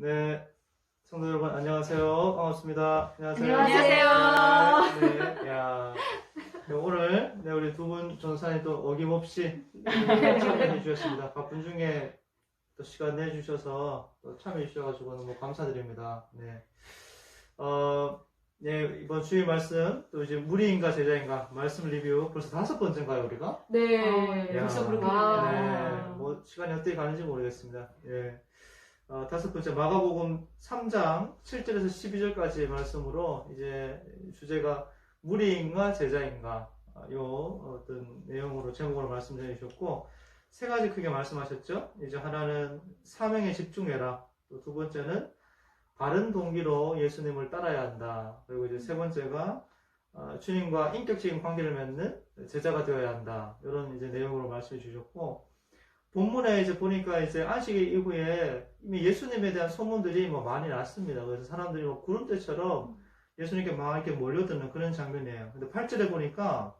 네, 성도 여러분 안녕하세요. 반갑습니다. 안녕하세요. 안녕하세요. 네, 야, 네, 오늘 우리 두 분 전사님 또 어김없이 참여해 주셨습니다. 바쁜 중에 또 시간 내주셔서 또 참여해 주셔가지고 너무 감사드립니다. 네, 네, 이번 주일 말씀 또 이제 무리인가 제자인가 말씀 리뷰 벌써 5번째인가요 우리가? 네, 야, 벌써 그렇게 네, 뭐 시간이 어떻게 가는지 모르겠습니다. 예. 5번째 마가복음 3장 7절에서 12절까지의 말씀으로 이제 주제가 무리인가 제자인가 요 어떤 내용으로 제목으로 말씀해 주셨고 세 가지 크게 말씀하셨죠. 이제 하나는 사명에 집중해라. 또 두 번째는 바른 동기로 예수님을 따라야 한다. 그리고 이제 세 번째가 주님과 인격적인 관계를 맺는 제자가 되어야 한다. 이런 이제 내용으로 말씀해 주셨고 본문에 이제 보니까 이제 안식 이후에 이미 예수님에 대한 소문들이 뭐 많이 났습니다. 그래서 사람들이 뭐 구름대처럼 예수님께 막 이렇게 몰려드는 그런 장면이에요. 근데 8절에 보니까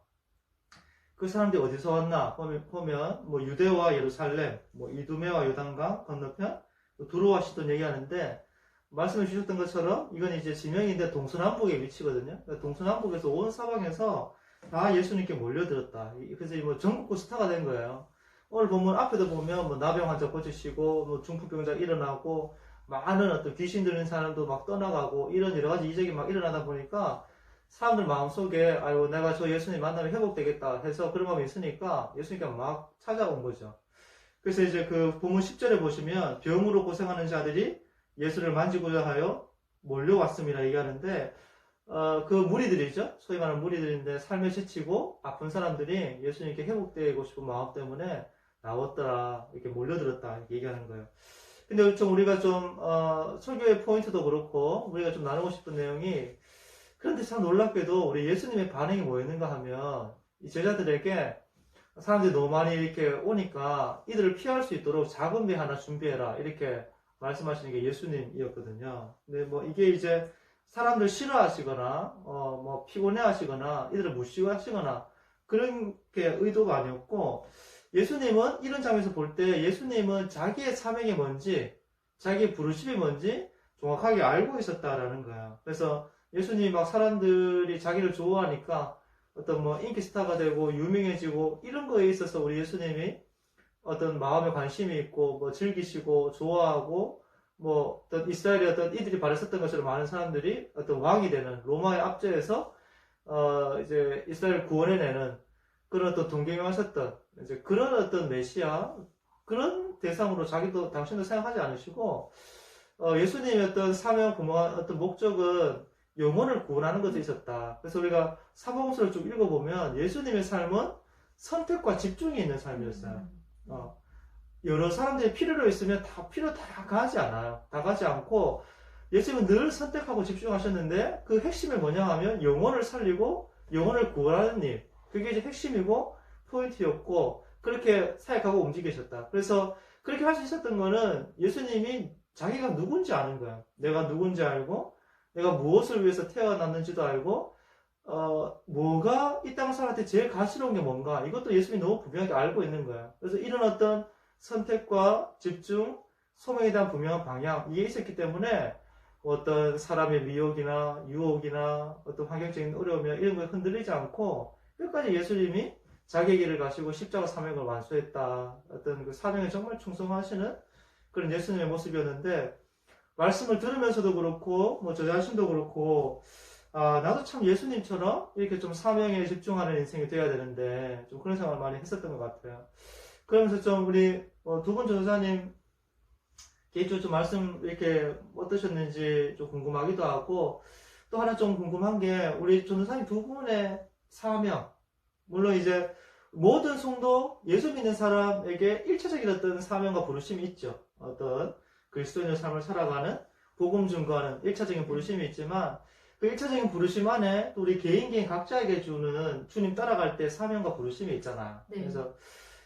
그 사람들이 어디서 왔나 보면 뭐 유대와 예루살렘, 뭐 이두메와 요단강 건너편, 두로와 시돈 얘기하는데 말씀해 주셨던 것처럼 이건 이제 지명인데 동서남북에 위치거든요. 그러니까 동서남북에서 온 사방에서 다 예수님께 몰려들었다. 그래서 뭐 전국구 스타가 된 거예요. 오늘 본문 앞에도 보면 뭐 나병 환자 고치시고 뭐 중풍병자 일어나고 많은 어떤 귀신 들린 사람도 막 떠나가고 이런 여러 가지 이적이 막 일어나다 보니까 사람들 마음속에 아이고 내가 저 예수님 만나면 회복되겠다 해서 그런 마음이 있으니까 예수님께 막 찾아온 거죠. 그래서 이제 그 본문 10절에 보시면 병으로 고생하는 자들이 예수를 만지고자 하여 몰려왔습니다 얘기하는데 그 무리들이죠. 소위 말하는 무리들인데 삶에 지치고 아픈 사람들이 예수님께 회복되고 싶은 마음 때문에 나왔더라 이렇게 몰려들었다 이렇게 얘기하는 거예요. 근데 좀 우리가 좀 설교의 포인트도 그렇고 우리가 좀 나누고 싶은 내용이 그런데 참 놀랍게도 우리 예수님의 반응이 뭐였는가 하면 이 제자들에게 사람들이 너무 많이 이렇게 오니까 이들을 피할 수 있도록 작은 배 하나 준비해라 이렇게 말씀하시는 게 예수님이었거든요. 근데 뭐 이게 이제 사람들 싫어하시거나 뭐 피곤해하시거나 이들을 무시하시거나 그런 게 의도가 아니었고 예수님은 이런 장면에서 볼 때 예수님은 자기의 사명이 뭔지 자기의 부르심이 뭔지 정확하게 알고 있었다라는 거예요. 그래서 예수님이 막 사람들이 자기를 좋아하니까 어떤 뭐 인기 스타가 되고 유명해지고 이런 거에 있어서 우리 예수님이 어떤 마음에 관심이 있고 뭐 즐기시고 좋아하고 뭐 어떤 이스라엘의 어떤 이들이 바랬었던 것처럼 많은 사람들이 어떤 왕이 되는 로마의 압제에서 이제 이스라엘 구원해내는 그런 어떤 동경하셨던 이제 그런 어떤 메시아 그런 대상으로 자기도 당신도 생각하지 않으시고 예수님의 어떤 사명 부모한 어떤 목적은 영혼을 구원하는 것에 있었다. 그래서 우리가 사복음서를 쭉 읽어보면 예수님의 삶은 선택과 집중이 있는 삶이었어요. 여러 사람들이 필요로 있으면 필요 다 가지 않아요. 다 가지 않고 예수님은 늘 선택하고 집중하셨는데 그 핵심이 뭐냐 하면 영혼을 살리고 영혼을 구원하는 일. 그게 이제 핵심이고 포인트였고 그렇게 사역하고 움직이셨다. 그래서 그렇게 할 수 있었던 거는 예수님이 자기가 누군지 아는 거예요. 내가 누군지 알고 내가 무엇을 위해서 태어났는지도 알고 뭐가 이 땅 사람한테 제일 가시로운 게 뭔가 이것도 예수님이 너무 분명하게 알고 있는 거예요. 그래서 이런 어떤 선택과 집중, 소명에 대한 분명한 방향 이게 있었기 때문에 어떤 사람의 미혹이나 유혹이나 어떤 환경적인 어려움이나 이런 거에 흔들리지 않고 끝까지 예수님이 자기의 길을 가시고 십자가 사명을 완수했다. 어떤 그 사명에 정말 충성하시는 그런 예수님의 모습이었는데 말씀을 들으면서도 그렇고 뭐 저 자신도 그렇고 나도 참 예수님처럼 이렇게 좀 사명에 집중하는 인생이 되어야 되는데 좀 그런 생각을 많이 했었던 것 같아요. 그러면서 좀 우리 두 분 전도사님 개인적으로 좀 말씀 이렇게 어떠셨는지 좀 궁금하기도 하고 또 하나 좀 궁금한 게 우리 전도사님 두 분의 사명 물론 이제 모든 성도 예수 믿는 사람에게 일차적인 어떤 사명과 부르심이 있죠. 어떤 그리스도인의 삶을 살아가는 복음 증거하는 일차적인 부르심이 있지만 그 일차적인 부르심 안에 또 우리 개인 각자에게 주는 주님 따라갈 때 사명과 부르심이 있잖아요. 네. 그래서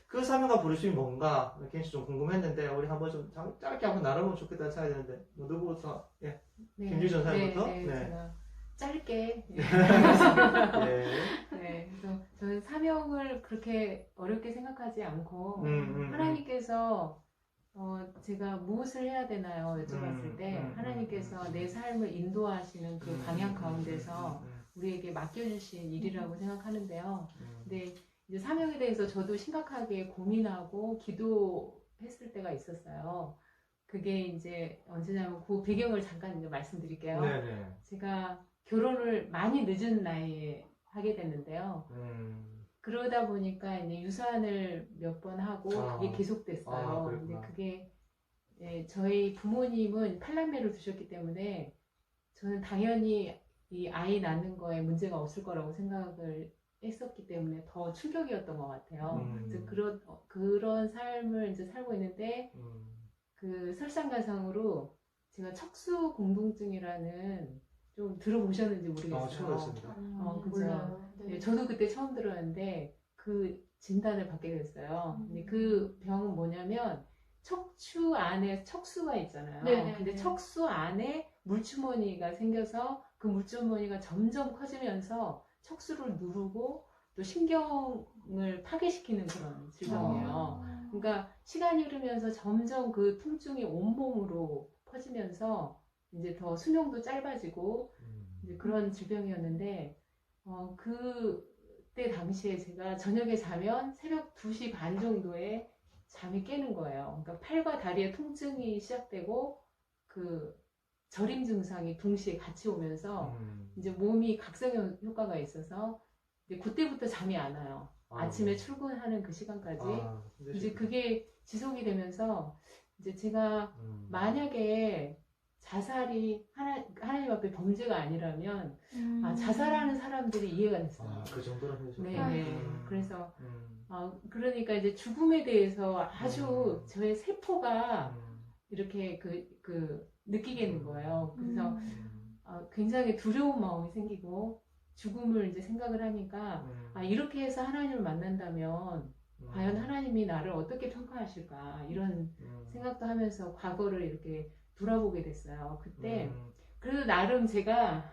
그 사명과 부르심이 뭔가 굉장히 좀 궁금했는데 우리 한번 좀 짧게 한번 나눠보면 좋겠다는 생각이 드는데 뭐 누구부터? 예. 네. 김규 전사님부터? 네. 제가 짧게 네. 네, 그래서 저는 사명을 그렇게 어렵게 생각하지 않고 음. 하나님께서 제가 무엇을 해야 되나요? 여쭤봤을 때 하나님께서 내 삶을 인도하시는 그 방향 가운데서 우리에게 맡겨주신 일이라고 생각하는데요. 근데 이제 사명에 대해서 저도 심각하게 고민하고 기도했을 때가 있었어요. 그게 이제 언제냐면 그 배경을 잠깐 이제 말씀드릴게요. 네네. 제가 결혼을 많이 늦은 나이에 하게 됐는데요. 그러다 보니까 이제 유산을 몇 번 하고 그게 계속됐어요. 근데 그게 저희 부모님은 팔남매를 두셨기 때문에 저는 당연히 이 아이 낳는 거에 문제가 없을 거라고 생각을 했었기 때문에 더 충격이었던 것 같아요. 그래서 그런 삶을 이제 살고 있는데 그 설상가상으로 제가 척수 공동증이라는 좀 들어보셨는지 모르겠어요. 처음 했습니다. 그죠. 몰라요. 네, 저도 그때 처음 들었는데 그 진단을 받게 됐어요. 근데 그 병은 뭐냐면 척추 안에 척수가 있잖아요. 네네네. 근데 척수 안에 물주머니가 생겨서 그 물주머니가 점점 커지면서 척수를 누르고 또 신경을 파괴시키는 그런 질병이에요. 그러니까 시간이 흐르면서 점점 그 통증이 온몸으로 퍼지면서 이제 더 수명도 짧아지고 이제 그런 질병이었는데 그때 당시에 제가 저녁에 자면 새벽 2시 반 정도에 잠이 깨는 거예요. 그러니까 팔과 다리에 통증이 시작되고 그 저림 증상이 동시에 같이 오면서 이제 몸이 각성 효과가 있어서 이제 그때부터 잠이 안 와요. 아침에 출근하는 그 시간까지. 이제 그게 지속이 되면서 이제 제가 만약에 자살이 하나님 앞에 범죄가 아니라면 자살하는 사람들이 이해가 됐어요. 그 정도로 해주셨구나. 네. 그래서 그러니까 이제 죽음에 대해서 아주 저의 세포가 이렇게 느끼겠는 거예요. 그래서 굉장히 두려운 마음이 생기고 죽음을 이제 생각을 하니까 이렇게 해서 하나님을 만난다면 과연 하나님이 나를 어떻게 평가하실까 이런 생각도 하면서 과거를 이렇게 돌아보게 됐어요. 그때 그래도 나름 제가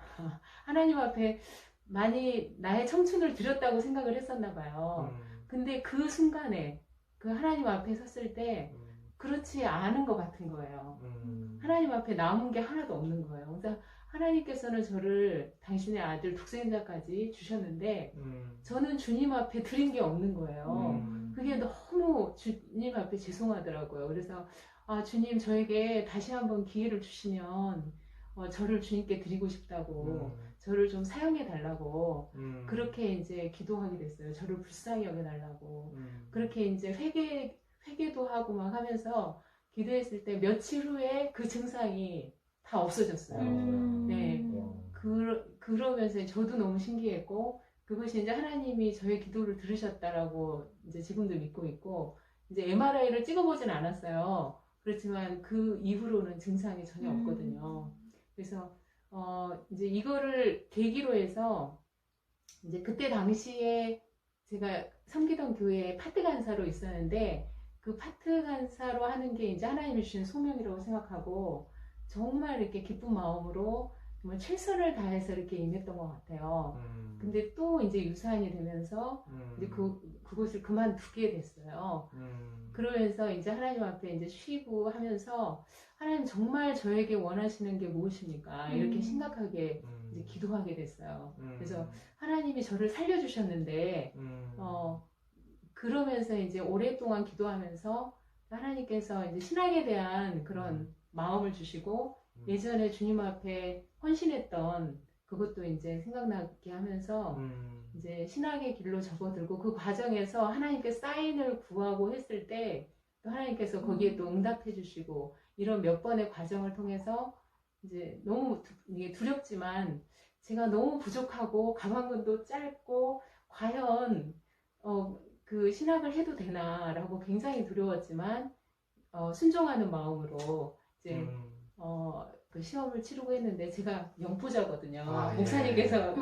하나님 앞에 많이 나의 청춘을 드렸다고 생각을 했었나 봐요. 근데 그 순간에 그 하나님 앞에 섰을 때 그렇지 않은 것 같은 거예요. 하나님 앞에 남은 게 하나도 없는 거예요. 그래서 하나님께서는 저를 당신의 아들 독생자까지 주셨는데 저는 주님 앞에 드린 게 없는 거예요. 그게 너무 주님 앞에 죄송하더라고요. 그래서 주님 저에게 다시 한번 기회를 주시면 저를 주님께 드리고 싶다고 저를 좀 사용해 달라고 그렇게 이제 기도하게 됐어요. 저를 불쌍히 여겨 달라고 그렇게 이제 회개도 하고 막 하면서 기도했을 때 며칠 후에 그 증상이 다 없어졌어요. 네. 그러면서 저도 너무 신기했고 그것이 이제 하나님이 저의 기도를 들으셨다라고 이제 지금도 믿고 있고 이제 MRI를 찍어보진 않았어요. 그렇지만 그 이후로는 증상이 전혀 없거든요. 그래서 이제 이거를 계기로 해서 이제 그때 당시에 제가 섬기던 교회에 파트 간사로 있었는데 그 파트 간사로 하는 게 이제 하나님이 주신 소명이라고 생각하고 정말 이렇게 기쁜 마음으로 정말 최선을 다해서 이렇게 임했던 것 같아요. 근데 또 이제 유산이 되면서 이제 그곳을 그만두게 됐어요. 그러면서 이제 하나님 앞에 이제 쉬고 하면서 하나님 정말 저에게 원하시는 게 무엇입니까? 이렇게 심각하게 이제 기도하게 됐어요. 그래서 하나님이 저를 살려주셨는데 그러면서 이제 오랫동안 기도하면서 하나님께서 이제 신앙에 대한 그런 마음을 주시고 예전에 주님 앞에 헌신했던 그것도 이제 생각나게 하면서 이제 신학의 길로 접어들고 그 과정에서 하나님께 사인을 구하고 했을 때 또 하나님께서 거기에 또 응답해 주시고 이런 몇 번의 과정을 통해서 이제 너무 이게 두렵지만 제가 너무 부족하고 가방끈도 짧고 과연 그 신학을 해도 되나라고 굉장히 두려웠지만 순종하는 마음으로 이제 그 시험을 치르고 했는데 제가 영포자거든요. 목사님께서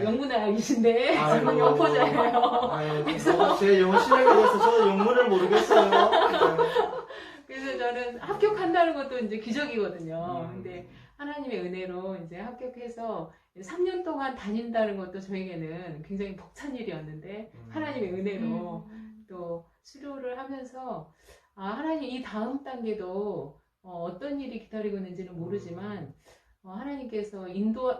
영문학이신데 저는 영포자예요. 그래서 제 영어 실력에 대해서 저도 영문을 모르겠어요. 그래서 저는 합격한다는 것도 이제 기적이거든요. 근데 하나님의 은혜로 이제 합격해서 3년 동안 다닌다는 것도 저에게는 굉장히 벅찬 일이었는데 하나님의 은혜로 또 수료를 하면서 하나님 이 다음 단계도 어떤 일이 기다리고 있는지는 모르지만 하나님께서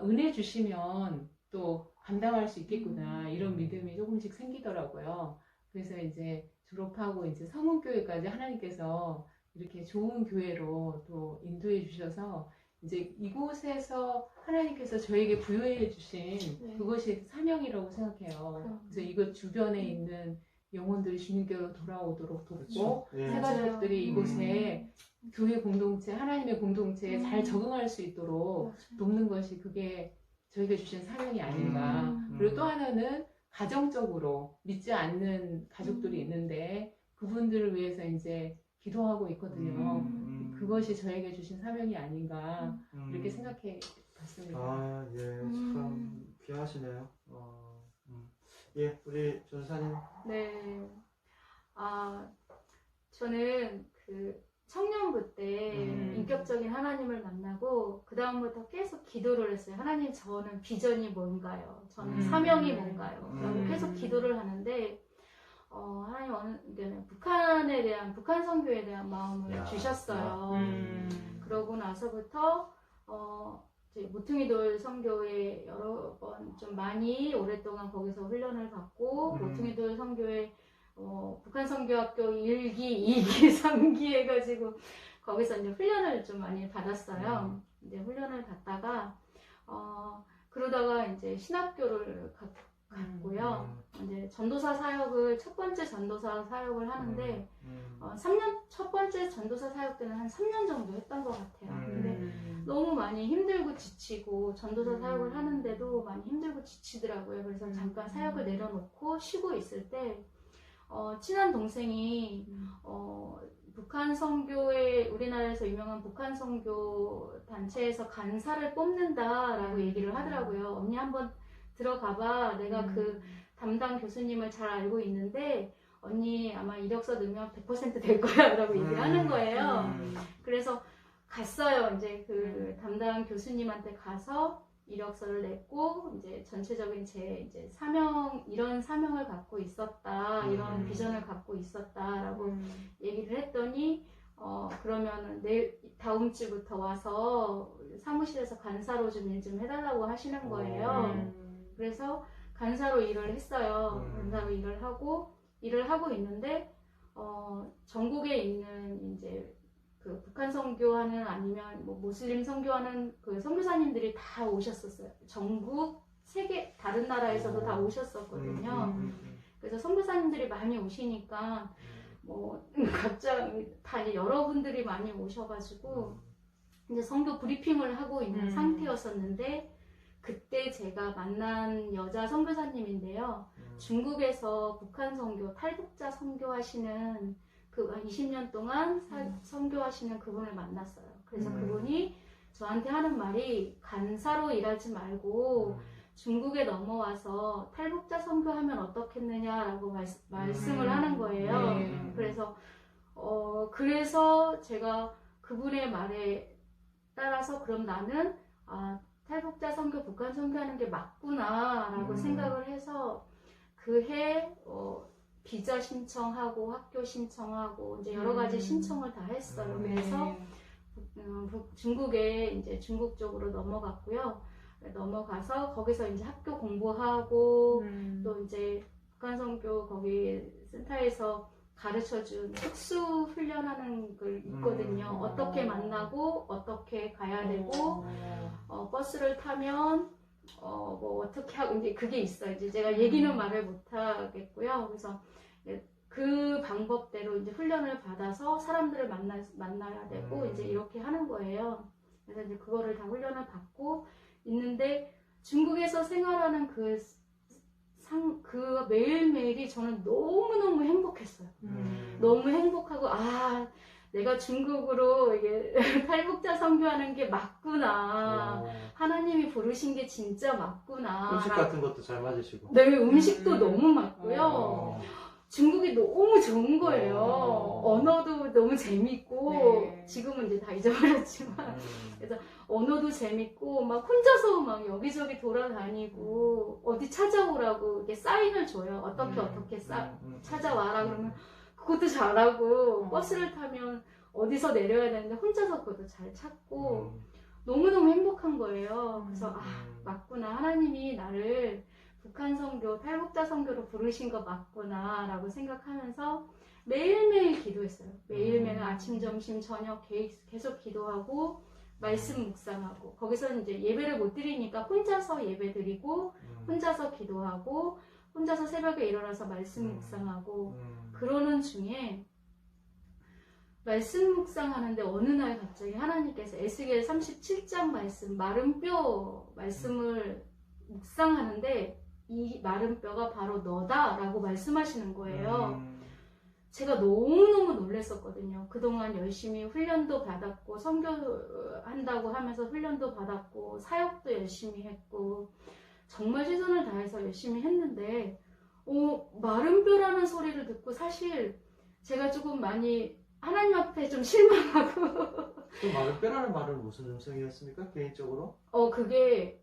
은혜 주시면 또 감당할 수 있겠구나 이런 믿음이 조금씩 생기더라고요. 그래서 이제 졸업하고 이제 성문교회까지 하나님께서 이렇게 좋은 교회로 또 인도해 주셔서 이제 이곳에서 하나님께서 저에게 부여해 주신 네. 그것이 사명이라고 생각해요. 그래서 이곳 주변에 있는 영혼들이 주님께로 돌아오도록 돕고 그렇죠. 예. 새가족들이 이곳에 교회 공동체, 하나님의 공동체에 잘 적응할 수 있도록 맞아요. 돕는 것이 그게 저희가 주신 사명이 아닌가. 그리고 또 하나는 가정적으로 믿지 않는 가족들이 있는데 그분들을 위해서 이제 기도하고 있거든요. 그것이 저에게 주신 사명이 아닌가 이렇게 생각해 봤습니다. 아, 예, 참 귀하시네요. 예, 우리 전사님. 네. 저는 그 청년부 때 인격적인 하나님을 만나고 그 다음부터 계속 기도를 했어요. 하나님, 저는 비전이 뭔가요? 저는 사명이 뭔가요? 라고 계속 기도를 하는데 하나님 어느 북한 선교에 대한 마음을 주셨어요. 그러고 나서부터 이제 모퉁이돌 선교에 여러 번 좀 많이 오랫동안 거기서 훈련을 받고 모퉁이돌 선교에 북한 선교학교 1기, 2기, 3기 해가지고 거기서 이제 훈련을 좀 많이 받았어요. 이제 훈련을 받다가 그러다가 이제 신학교를 갔고요. 이제 전도사 사역을 첫 번째 전도사 사역을 하는데 3년 첫 번째 전도사 사역 때는 한 3년 정도 했던 것 같아요. 근데 너무 많이 힘들고 지치고 전도사 사역을 하는데도 많이 힘들고 지치더라고요. 그래서 잠깐 사역을 내려놓고 쉬고 있을 때 친한 동생이 북한 선교에 우리나라에서 유명한 북한 선교 단체에서 간사를 뽑는다라고 얘기를 하더라고요. 언니 한번 들어가봐. 내가 그 담당 교수님을 잘 알고 있는데 언니 아마 이력서 넣으면 100% 될 거야 라고 얘기를 하는 거예요. 그래서 갔어요. 이제 그 담당 교수님한테 가서 이력서를 냈고 이제 전체적인 제 이제 이런 사명을 갖고 있었다, 이런 비전을 갖고 있었다라고 얘기를 했더니 그러면은 다음 주부터 와서 사무실에서 간사로 좀 일 좀 해달라고 하시는 거예요. 그래서 간사로 일을 했어요. 간사로 일을 하고 있는데 전국에 있는 이제 그 북한 선교하는 아니면 뭐 모슬림 선교하는 그 선교사님들이 다 오셨었어요. 전국 세계 다른 나라에서도 다 오셨었거든요. 그래서 선교사님들이 많이 오시니까 뭐 각자 다 이제 여러분들이 많이 오셔가지고 이제 선교 브리핑을 하고 있는 상태였었는데 그때 제가 만난 여자 선교사님인데요. 중국에서 북한 선교 탈북자 선교하시는 그 20년 동안 선교하시는 그분을 만났어요. 그래서 그분이 저한테 하는 말이 간사로 일하지 말고 중국에 넘어와서 탈북자 선교하면 어떻겠느냐라고 말씀을 하는 거예요. 그래서 제가 그분의 말에 따라서 그럼 나는 탈북자 선교, 북한 선교하는 게 맞구나라고 생각을 해서 그해 비자 신청하고 학교 신청하고 이제 여러 가지 신청을 다 했어요. 그래서 중국에 이제 중국 쪽으로 넘어갔고요. 넘어가서 거기서 이제 학교 공부하고 또 이제 북한 선교 거기 센터에서 가르쳐준 특수 훈련하는 걸 있거든요. 어떻게 만나고 어떻게 가야 되고 버스를 타면 뭐 어떻게 하고 이제 그게 있어요. 이제 제가 얘기는 말을 못 하겠고요. 그래서 그 방법대로 이제 훈련을 받아서 사람들을 만나야 되고 이제 이렇게 하는 거예요. 그래서 이제 그거를 다 훈련을 받고 있는데 중국에서 생활하는 그 매일매일이 저는 너무너무 행복했어요. 너무 행복하고 내가 중국으로 이게 탈북자 선교하는 게 맞구나. 하나님이 부르신 게 진짜 맞구나. 음식 같은 것도 잘 맞으시고. 네, 음식도 너무 맞고요. 중국이 너무 좋은 거예요. 언어도 너무 재밌고 지금은 이제 다 잊어버렸지만 그래서 언어도 재밌고 막 혼자서 막 여기저기 돌아다니고 어디 찾아오라고 이렇게 사인을 줘요. 어떻게 찾아와라 그러면 그것도 잘하고 어. 버스를 타면 어디서 내려야 되는데 혼자서 그것도 잘 찾고 음. 너무너무 행복한 거예요. 그래서 아 음. 맞구나, 하나님이 나를 북한 선교, 탈북자 선교로 부르신 거 맞구나 라고 생각하면서 매일매일 기도했어요. 매일매일 아침, 점심, 저녁 계속 기도하고 말씀 묵상하고, 거기서 이제 예배를 못 드리니까 혼자서 예배 드리고 혼자서 기도하고 혼자서 새벽에 일어나서 말씀 묵상하고 그러는 중에 말씀 묵상하는데 어느 날 갑자기 하나님께서 에스겔 37장 말씀, 마른 뼈 말씀을 묵상하는데 이 마른 뼈가 바로 너다라고 말씀하시는 거예요. 제가 너무너무 놀랐었거든요. 그동안 열심히 훈련도 받았고 선교한다고 하면서 훈련도 받았고 사역도 열심히 했고 정말 최선을 다해서 열심히 했는데 마른 뼈라는 소리를 듣고 사실 제가 조금 많이 하나님 앞에 좀 실망하고 그 마른 뼈라는 말은 무슨 음성이었습니까? 개인적으로? 그게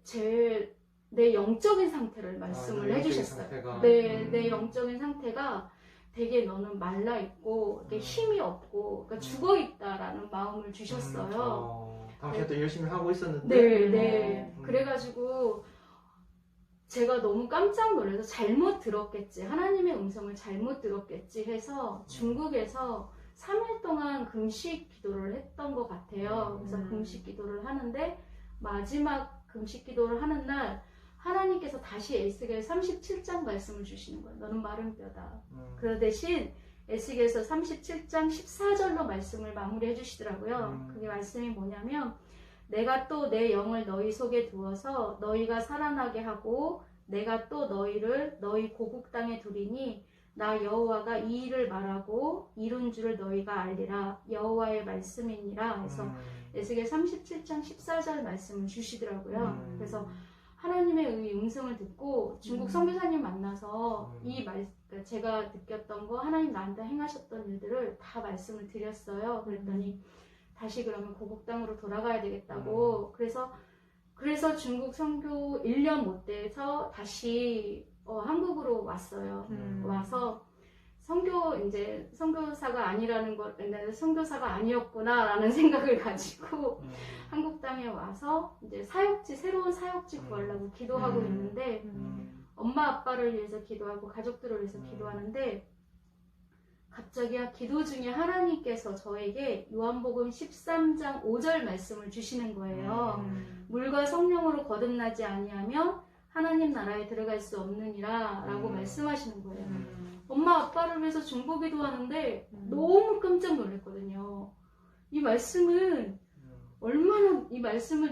내 영적인 상태를 말씀을 영적인 해주셨어요. 상태가. 내 영적인 상태가 되게 너는 말라있고 이렇게 힘이 없고 그러니까 죽어있다라는 마음을 주셨어요. 당시에 또 열심히 하고 있었는데. 네. 그래가지고 제가 너무 깜짝 놀라서 잘못 들었겠지, 하나님의 음성을 잘못 들었겠지 해서 중국에서 3일 동안 금식 기도를 했던 것 같아요. 그래서 금식 기도를 하는데 마지막 금식 기도를 하는 날 하나님께서 다시 에스겔 37장 말씀을 주시는 거예요. 너는 마른 뼈다. 그 대신 에스겔서 37장 14절로 말씀을 마무리해 주시더라고요. 그게 말씀이 뭐냐면 내가 또 내 영을 너희 속에 두어서 너희가 살아나게 하고 내가 또 너희를 너희 고국 땅에 두리니 나 여호와가 이 일을 말하고 이룬 줄을 너희가 알리라. 여호와의 말씀이니라 해서 에스겔 37장 14절 말씀을 주시더라고요. 그래서 하나님의 이 음성을 듣고 중국 선교사님 만나서 그러니까 제가 느꼈던 거, 하나님 나한테 행하셨던 일들을 다 말씀을 드렸어요. 그랬더니 다시 그러면 고국 땅으로 돌아가야 되겠다고. 그래서 중국 선교 1년 못 돼서 다시 한국으로 왔어요. 와서 선교사가 아니라는 걸, 선교사가 아니었구나라는 생각을 가지고 한국 땅에 와서 이제 새로운 사역지 구하려고 기도하고 있는데 엄마 아빠를 위해서 기도하고 가족들을 위해서 기도하는데 갑자기 기도 중에 하나님께서 저에게 요한복음 13장 5절 말씀을 주시는 거예요. 물과 성령으로 거듭나지 아니하면 하나님 나라에 들어갈 수 없느니라 라고 말씀하시는 거예요. 엄마 아빠를 위해서 중보기도 하는데 너무 깜짝 놀랐거든요. 이 말씀을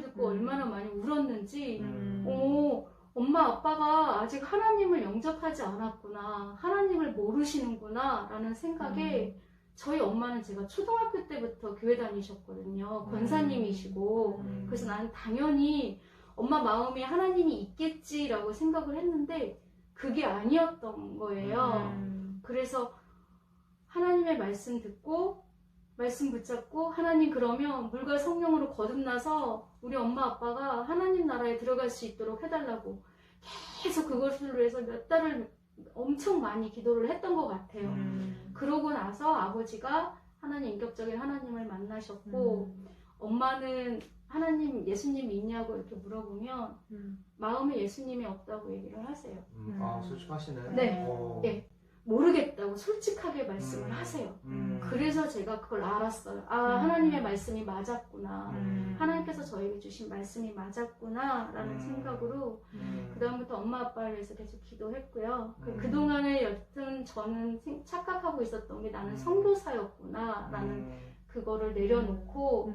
듣고 얼마나 많이 울었는지, 엄마 아빠가 아직 하나님을 영접하지 않았구나, 하나님을 모르시는구나 라는 생각에 저희 엄마는 제가 초등학교 때부터 교회 다니셨거든요. 권사님이시고. 그래서 나는 당연히 엄마 마음에 하나님이 있겠지라고 생각을 했는데 그게 아니었던 거예요. 그래서 하나님의 말씀 듣고 말씀 붙잡고 하나님 그러면 물과 성령으로 거듭나서 우리 엄마 아빠가 하나님 나라에 들어갈 수 있도록 해달라고 계속 그것을 위해서 몇 달을 엄청 많이 기도를 했던 것 같아요. 그러고 나서 아버지가 인격적인 하나님을 만나셨고 엄마는 하나님, 예수님 믿냐고 이렇게 물어보면 마음에 예수님이 없다고 얘기를 하세요. 솔직하시네. 네. 네. 모르겠다고 솔직하게 말씀을 하세요. 그래서 제가 그걸 알았어요. 하나님의 말씀이 맞았구나. 하나님께서 저에게 주신 말씀이 맞았구나 라는 생각으로 그 다음부터 엄마 아빠를 위해서 계속 기도했고요. 그동안에 여튼 저는 착각하고 있었던 게 나는 선교사였구나 라는 그거를 내려놓고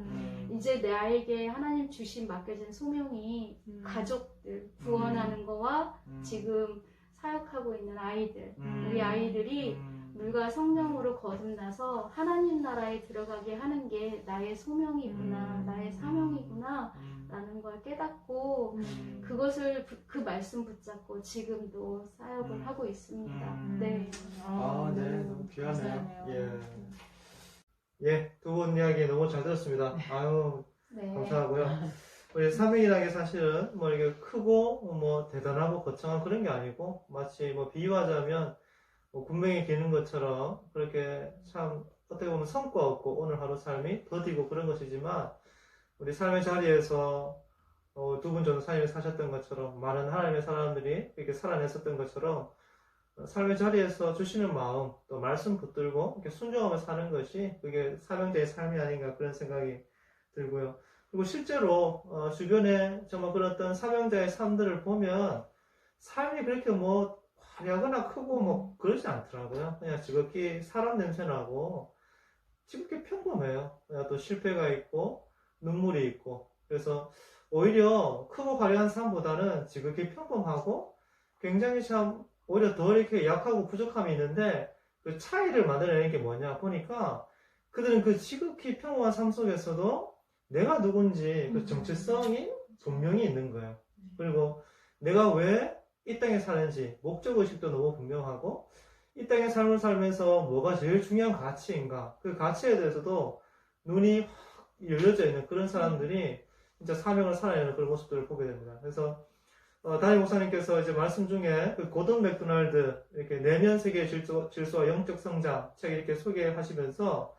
이제 나에게 하나님 주신 맡겨진 소명이 가족들 구원하는 거와 지금 사역하고 있는 아이들, 우리 아이들이 물과 성령으로 거듭나서 하나님 나라에 들어가게 하는 게 나의 소명이구나, 나의 사명이구나 라는 걸 깨닫고 그것을 그 말씀 붙잡고 지금도 사역을 하고 있습니다. 네. 네, 너무 귀하네요. 예, 두 분 이야기 너무 잘 들었습니다. 아유, 네. 감사하고요. 우리 사명이라는 게 사실은 이게 크고 대단하고 거창한 그런 게 아니고 마치 비유하자면 군뱅이 기는 것처럼 그렇게 참 어떻게 보면 성과 없고 오늘 하루 삶이 더디고 그런 것이지만 우리 삶의 자리에서 두 분 정도 삶을 사셨던 것처럼 많은 하나님의 사람들이 이렇게 살아냈었던 것처럼 삶의 자리에서 주시는 마음 또 말씀 붙들고 이렇게 순종하며 사는 것이 그게 사명자의 삶이 아닌가 그런 생각이 들고요. 그리고 실제로 주변에 정말 그런 어떤 사명자의 삶들을 보면 삶이 그렇게 뭐 화려하거나 크고 뭐 그러지 않더라고요. 그냥 지극히 사람 냄새나고 지극히 평범해요. 그냥 또 실패가 있고 눈물이 있고 그래서 오히려 크고 화려한 삶보다는 지극히 평범하고 굉장히 참 오히려 더 이렇게 약하고 부족함이 있는데 그 차이를 만들어내는 게 뭐냐 보니까 그들은 그 지극히 평범한 삶 속에서도 내가 누군지 그 정체성이 분명히 있는 거예요. 그리고 내가 왜 이 땅에 사는지 목적의식도 너무 분명하고 이 땅의 삶을 살면서 뭐가 제일 중요한 가치인가 그 가치에 대해서도 눈이 확 열려져 있는 그런 사람들이 진짜 사명을 살아내는 그런 모습들을 보게 됩니다. 그래서 담임 목사님께서 이제 말씀 중에 그 고든 맥도날드 이렇게 내면 세계의 질서와 영적 성장 책 이렇게 소개하시면서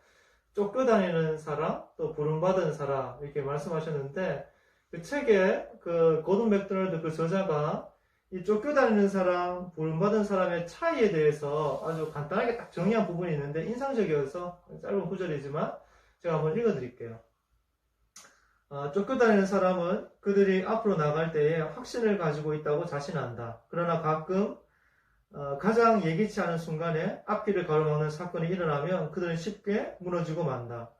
쫓겨다니는 사람 또 부름받은 사람 이렇게 말씀하셨는데 그 책에 그 고든 맥도날드 그 저자가 이 쫓겨다니는 사람, 부름받은 사람의 차이에 대해서 아주 간단하게 딱 정의한 부분이 있는데 인상적이어서 짧은 구절이지만 제가 한번 읽어드릴게요. 쫓겨다니는 사람은 그들이 앞으로 나갈 때에 확신을 가지고 있다고 자신한다. 그러나 가끔 가장 예기치 않은 순간에 앞길을 가로막는 사건이 일어나면 그들은 쉽게 무너지고 만다.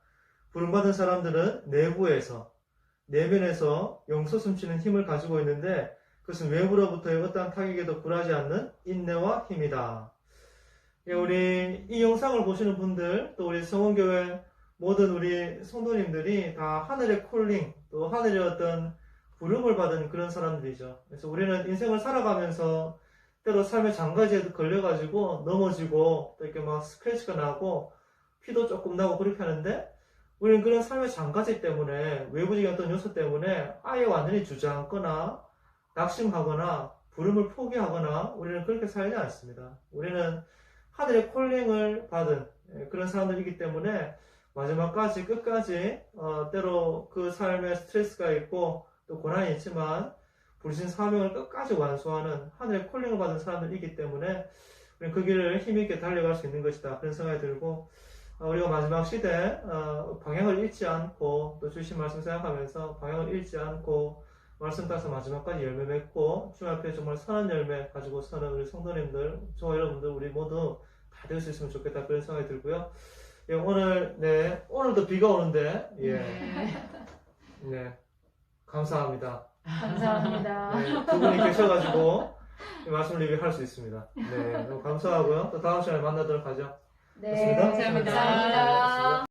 부름받은 사람들은 내부에서, 내면에서 용솟음치는 힘을 가지고 있는데 그것은 외부로부터의 어떠한 타격에도 굴하지 않는 인내와 힘이다. 우리 이 영상을 보시는 분들, 또 우리 성원교회 모든 우리 성도님들이 다 하늘의 콜링, 또 하늘의 어떤 부름을 받은 그런 사람들이죠. 그래서 우리는 인생을 살아가면서 때로 삶의 장가지에 걸려가지고 넘어지고 또 이렇게 막 스크래치가 나고 피도 조금 나고 그렇게 하는데 우리는 그런 삶의 장가지 때문에 외부적인 어떤 요소 때문에 아예 완전히 주저앉거나 낙심하거나 부름을 포기하거나 우리는 그렇게 살지 않습니다. 우리는 하늘의 콜링을 받은 그런 사람들이기 때문에 마지막까지 끝까지 때로 그 삶에 스트레스가 있고 또 고난이 있지만 부르신 사명을 끝까지 완수하는 하늘의 콜링을 받은 사람들이기 때문에 우리는 그 길을 힘있게 달려갈 수 있는 것이다 그런 생각이 들고 우리가 마지막 시대에 방향을 잃지 않고 또 주신 말씀 생각하면서 방향을 잃지 않고 말씀 따서 마지막까지 열매 맺고 주님 앞에 정말 선한 열매 가지고 서는 우리 성도님들, 저와 여러분들 우리 모두 다 될 수 있으면 좋겠다 그런 생각이 들고요. 예, 오늘도 비가 오는데 네 감사합니다. 감사합니다. 네, 두 분이 계셔가지고 이 말씀을 리뷰할 수 있습니다. 네, 너무 감사하고요. 또 다음 시간에 만나도록 하죠. 네, 감사합니다. 감사합니다.